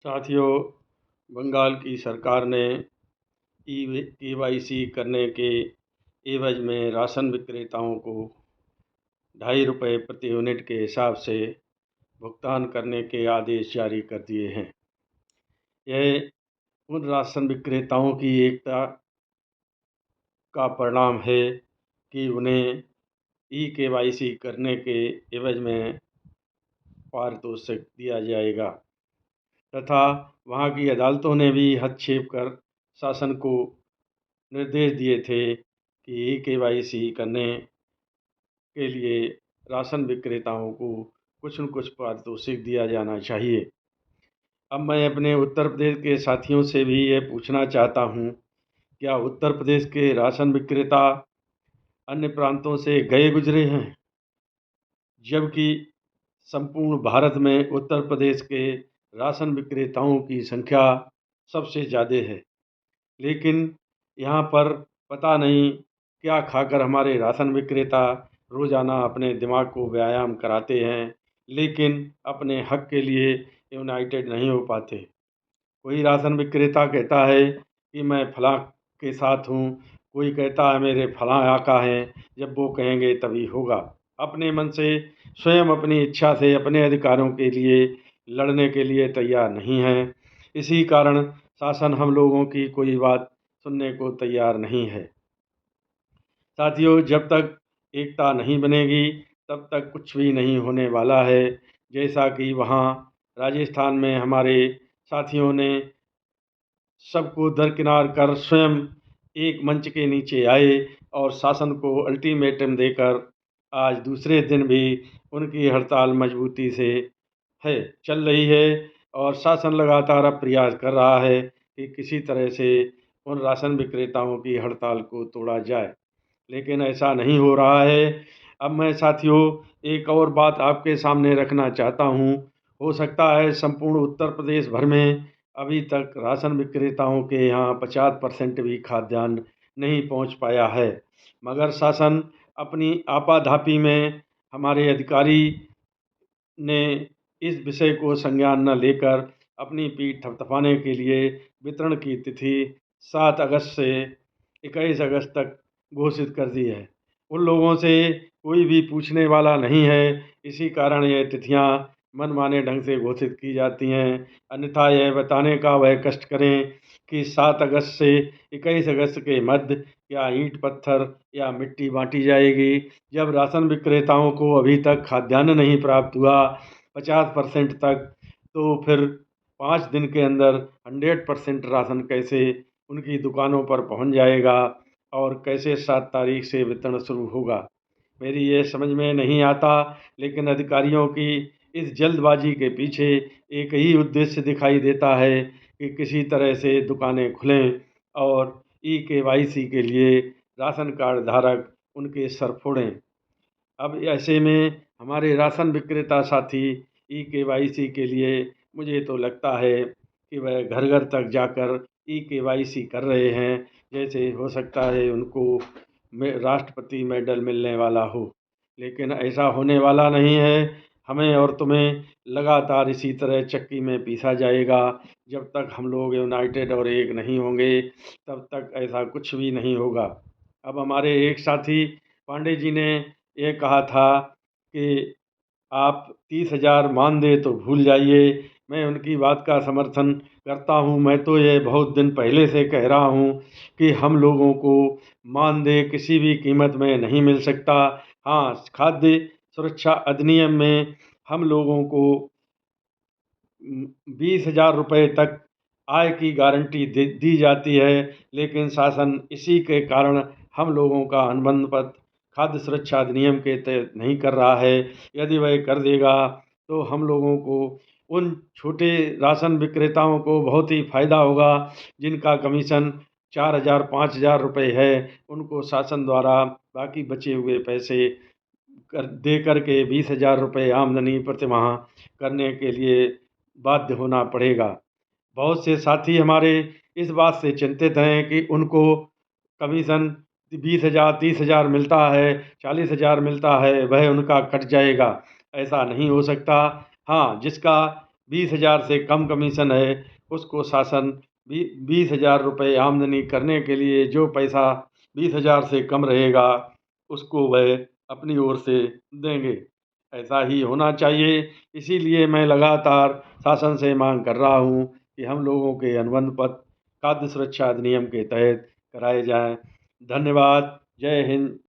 साथियों, बंगाल की सरकार ने केवाईसी करने के एवज में राशन विक्रेताओं को ₹2.5 प्रति यूनिट के हिसाब से भुगतान करने के आदेश जारी कर दिए हैं। यह उन राशन विक्रेताओं की एकता का परिणाम है कि उन्हें केवाईसी करने के एवज में पारितोषिक दिया जाएगा तथा वहाँ की अदालतों ने भी हस्तक्षेप कर शासन को निर्देश दिए थे कि केवाईसी करने के लिए राशन विक्रेताओं को कुछ न कुछ पारितोषिक दिया जाना चाहिए। अब मैं अपने उत्तर प्रदेश के साथियों से भी ये पूछना चाहता हूँ, क्या उत्तर प्रदेश के राशन विक्रेता अन्य प्रांतों से गए गुजरे हैं? जबकि संपूर्ण भारत में उत्तर प्रदेश के राशन विक्रेताओं की संख्या सबसे ज़्यादा है। लेकिन यहाँ पर पता नहीं क्या खाकर हमारे राशन विक्रेता रोज़ाना अपने दिमाग को व्यायाम कराते हैं, लेकिन अपने हक के लिए यूनाइटेड नहीं हो पाते। कोई राशन विक्रेता कहता है कि मैं फलाँ के साथ हूँ, कोई कहता है मेरे फलाँ आका हैं, जब वो कहेंगे तभी होगा। अपने मन से स्वयं अपनी इच्छा से अपने अधिकारों के लिए लड़ने के लिए तैयार नहीं हैं। इसी कारण शासन हम लोगों की कोई बात सुनने को तैयार नहीं है। साथियों, जब तक एकता नहीं बनेगी तब तक कुछ भी नहीं होने वाला है। जैसा कि वहाँ राजस्थान में हमारे साथियों ने सबको दरकिनार कर स्वयं एक मंच के नीचे आए और शासन को अल्टीमेटम देकर आज दूसरे दिन भी उनकी हड़ताल मजबूती से है चल रही है और शासन लगातार अब प्रयास कर रहा है कि किसी तरह से उन राशन विक्रेताओं की हड़ताल को तोड़ा जाए, लेकिन ऐसा नहीं हो रहा है। अब मैं साथियों एक और बात आपके सामने रखना चाहता हूँ। हो सकता है संपूर्ण उत्तर प्रदेश भर में अभी तक राशन विक्रेताओं के यहाँ 50% भी खाद्यान्न नहीं पहुँच पाया है, मगर शासन अपनी आपाधापी में हमारे अधिकारी ने इस विषय को संज्ञान न लेकर अपनी पीठ थपथपाने के लिए वितरण की तिथि 7 अगस्त से 21 अगस्त तक घोषित कर दी है। उन लोगों से कोई भी पूछने वाला नहीं है, इसी कारण ये तिथियां मनमाने ढंग से घोषित की जाती हैं। अन्यथा यह बताने का वह कष्ट करें कि 7 अगस्त से 21 अगस्त के मध्य क्या ईंट पत्थर या मिट्टी बांटी जाएगी, जब राशन विक्रेताओं को अभी तक खाद्यान्न नहीं प्राप्त हुआ 50% तक, तो फिर 5 दिन के अंदर 100% राशन कैसे उनकी दुकानों पर पहुंच जाएगा और कैसे 7 तारीख से वितरण शुरू होगा। मेरी ये समझ में नहीं आता, लेकिन अधिकारियों की इस जल्दबाजी के पीछे एक ही उद्देश्य दिखाई देता है कि किसी तरह से दुकानें खुलें और केवाईसी के लिए राशन कार्ड धारक उनके सर फोड़ें। अब ऐसे में हमारे राशन विक्रेता साथी केवाईसी के लिए मुझे तो लगता है कि वह घर घर तक जाकर केवाईसी कर रहे हैं, जैसे हो सकता है उनको राष्ट्रपति मेडल मिलने वाला हो। लेकिन ऐसा होने वाला नहीं है। हमें और तुम्हें लगातार इसी तरह चक्की में पीसा जाएगा। जब तक हम लोग यूनाइटेड और एक नहीं होंगे तब तक ऐसा कुछ भी नहीं होगा। अब हमारे एक साथी पांडे जी ने ये कहा था कि आप 30,000 मानदेय तो भूल जाइए। मैं उनकी बात का समर्थन करता हूं। मैं तो ये बहुत दिन पहले से कह रहा हूं कि हम लोगों को मानदेय किसी भी कीमत में नहीं मिल सकता। हाँ, खाद्य सुरक्षा अधिनियम में हम लोगों को 20,000 रुपये तक आय की गारंटी दी जाती है, लेकिन शासन इसी के कारण हम लोगों का अनुबंध पत्र खाद्य सुरक्षा अधिनियम के तहत नहीं कर रहा है। यदि वह कर देगा तो हम लोगों को उन छोटे राशन विक्रेताओं को बहुत ही फ़ायदा होगा जिनका कमीशन 4,000 5,000 रुपये है। उनको शासन द्वारा बाकी बचे हुए पैसे दे करके 20,000 रुपये आमदनी प्रतिमाह करने के लिए बाध्य होना पड़ेगा। बहुत से साथी हमारे इस बात से चिंतित हैं कि उनको कमीशन 20,000 30,000 मिलता है, 40,000 मिलता है, वह उनका कट जाएगा। ऐसा नहीं हो सकता। हाँ, जिसका 20,000 से कम कमीशन है उसको शासन 20,000 रुपये आमदनी करने के लिए जो पैसा 20,000 से कम रहेगा उसको वह अपनी ओर से देंगे। ऐसा ही होना चाहिए। इसीलिए मैं लगातार शासन से मांग कर रहा हूँ कि हम लोगों के अनुबंध पत्र खाद्य सुरक्षा अधिनियम के तहत कराए जाएं। धन्यवाद। जय हिंद।